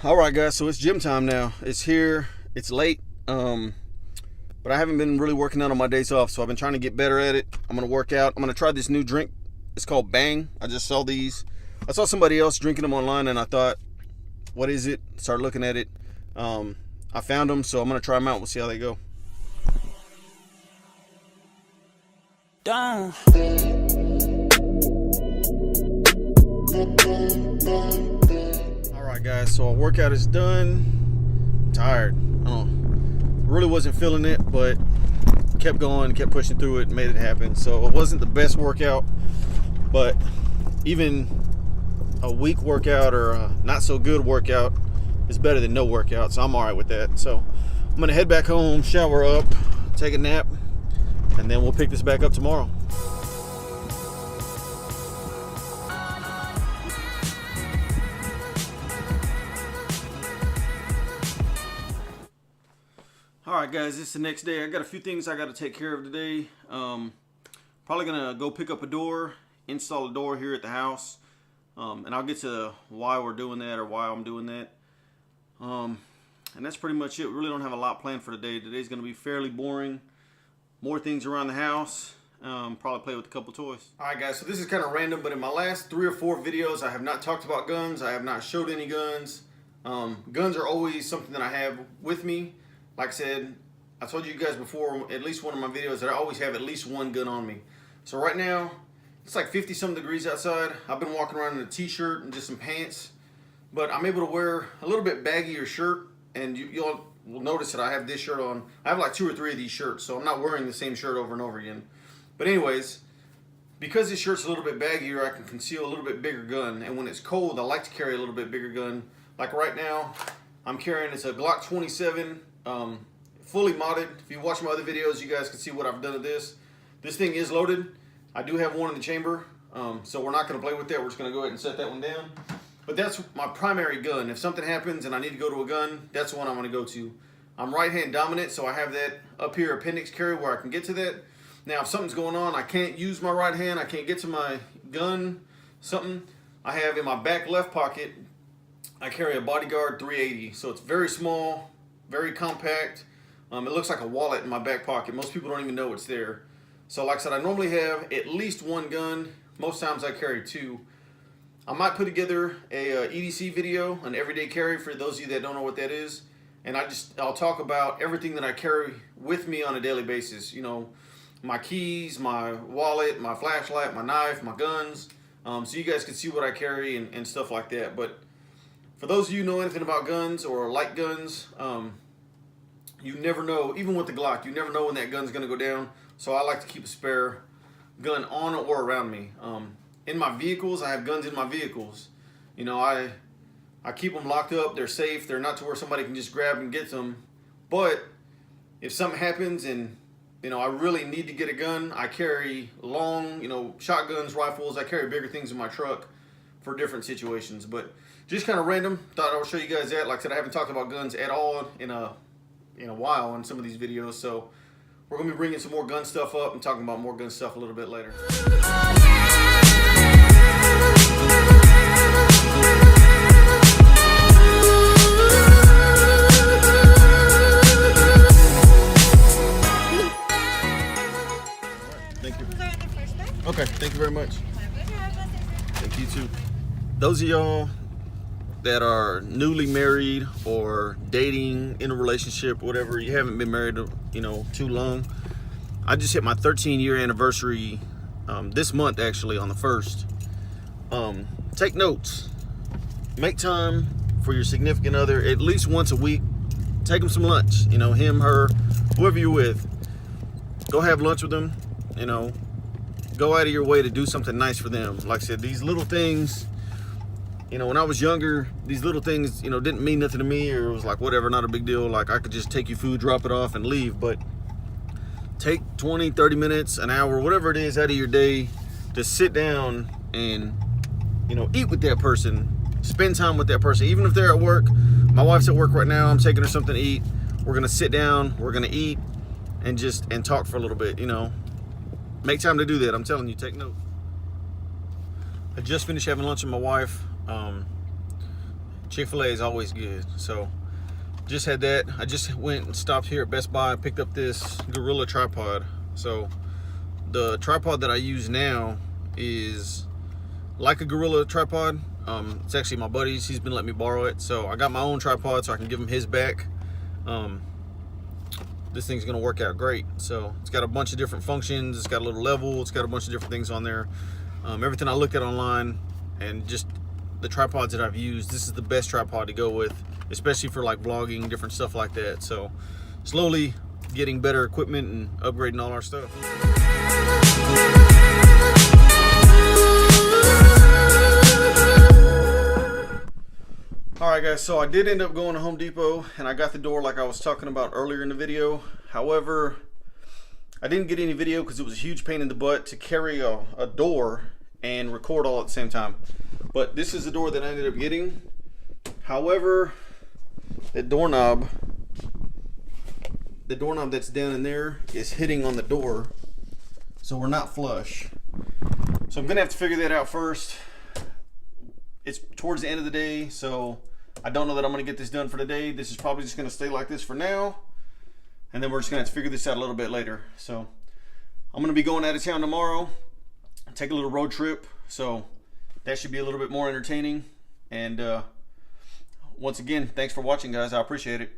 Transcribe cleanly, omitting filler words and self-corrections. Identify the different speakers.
Speaker 1: All right, guys, so it's gym time now. It's here. It's late, but I haven't been really working out on my days off, so I've been trying to get better at it. I'm gonna work out. I'm gonna try this new drink. It's called Bang. I just saw these. I saw somebody else drinking them online, and I thought, what is it? Started looking at it. I found them, so I'm gonna try them out. We'll see how they go.
Speaker 2: Down.
Speaker 1: Alright guys, so our workout is done. I'm tired. Really wasn't feeling it, but kept going, kept pushing through it, made it happen. So it wasn't the best workout, but even a weak workout or a not so good workout is better than no workout, so I'm alright with that. So I'm gonna head back home, shower up, take a nap, and then we'll pick this back up tomorrow. Alright guys, it's the next day. I got a few things I got to take care of today. Probably gonna go pick up a door, install a door here at the house, and I'll get to why we're doing that or why I'm doing that. And that's pretty much it. We really don't have a lot planned for today. Today's gonna be fairly boring. More things around the house. Probably play with a couple toys. Alright guys, so this is kind of random, but in my last 3 or 4 videos I have not talked about guns. I have not showed any guns. Guns are always something that I have with me. Like I said, I told you guys before, at least one of my videos, that I always have at least one gun on me. So right now, it's like 50-some degrees outside. I've been walking around in a t-shirt and just some pants, but I'm able to wear a little bit baggier shirt, and you'll notice that I have this shirt on. I have like 2 or 3 of these shirts, so I'm not wearing the same shirt over and over again. But anyways, because this shirt's a little bit baggier, I can conceal a little bit bigger gun, and when it's cold, I like to carry a little bit bigger gun. Like right now, I'm carrying, it's a Glock 27, fully modded. If you watch my other videos, you guys can see what I've done to this. This thing is loaded. I do have one in the chamber, so we're not going to play with that. We're just going to go ahead and set that one down. But that's my primary gun. If something happens and I need to go to a gun, that's the one I'm going to go to. I'm right-hand dominant, so I have that up here appendix carry where I can get to that. Now, if something's going on, I can't use my right hand, I can't get to my gun, something, I have in my back left pocket, I carry a Bodyguard 380. So it's very small, very compact. It looks like a wallet in my back pocket. Most people don't even know it's there. So like I said, I normally have at least one gun. Most times I carry 2. I might put together a EDC video, an everyday carry, for those of you that don't know what that is. And I'll talk about everything that I carry with me on a daily basis. You know, my keys, my wallet, my flashlight, my knife, my guns. So you guys can see what I carry and stuff like that. But for those of you who know anything about guns or like guns, you never know, even with the Glock, you never know when that gun's going to go down. So I like to keep a spare gun on or around me. In my vehicles, I have guns in my vehicles. You know, I keep them locked up. They're safe. They're not to where somebody can just grab and get them. But if something happens and, you know, I really need to get a gun, I carry long, you know, shotguns, rifles. I carry bigger things in my truck for different situations. But just kind of random. Thought I would show you guys that. Like I said, I haven't talked about guns at all in a while in some of these videos, so we're gonna be bringing some more gun stuff up and talking about more gun stuff a little bit later. Thank you. Okay, thank you very much. Thank you too. Those of y'all that are newly married or dating, in a relationship, whatever, you haven't been married, you know, too long. I just hit my 13-year anniversary this month, actually, on the 1st. Take notes. Make time for your significant other at least once a week. Take them some lunch. You know, him, her, whoever you're with. Go have lunch with them. You know, go out of your way to do something nice for them. Like I said, these little things. You know, when I was younger, these little things, you know, didn't mean nothing to me, or it was like, whatever, not a big deal. Like, I could just take you food, drop it off, and leave. But take 20, 30 minutes, an hour, whatever it is out of your day to sit down and, you know, eat with that person. Spend time with that person. Even if they're at work. My wife's at work right now. I'm taking her something to eat. We're going to sit down. We're going to eat and talk for a little bit, you know. Make time to do that. I'm telling you, take note. I just finished having lunch with my wife. Chick-fil-A is always good. So just had that. I just went and stopped here at Best Buy and picked up this Gorilla tripod. So the tripod that I use now is like a Gorilla tripod. It's actually my buddy's. He's been letting me borrow it. So I got my own tripod so I can give him his back. This thing's gonna work out great. So it's got a bunch of different functions. It's got a little level. It's got a bunch of different things on there. Everything I looked at online and just the tripods that I've used, this is the best tripod to go with, especially for like vlogging, different stuff like that. So slowly getting better equipment and upgrading all our stuff. Alright guys, so I did end up going to Home Depot and I got the door like I was talking about earlier in the video. However, I didn't get any video because it was a huge pain in the butt to carry a door and record all at the same time. But this is the door that I ended up getting. However, the doorknob that's down in there is hitting on the door, so we're not flush. So I'm gonna have to figure that out first. It's towards the end of the day, so I don't know that I'm gonna get this done for today. This is probably just gonna stay like this for now, and then we're just gonna have to figure this out a little bit later. So I'm gonna be going out of town tomorrow, take a little road trip, so that should be a little bit more entertaining. And once again, thanks for watching guys, I appreciate it.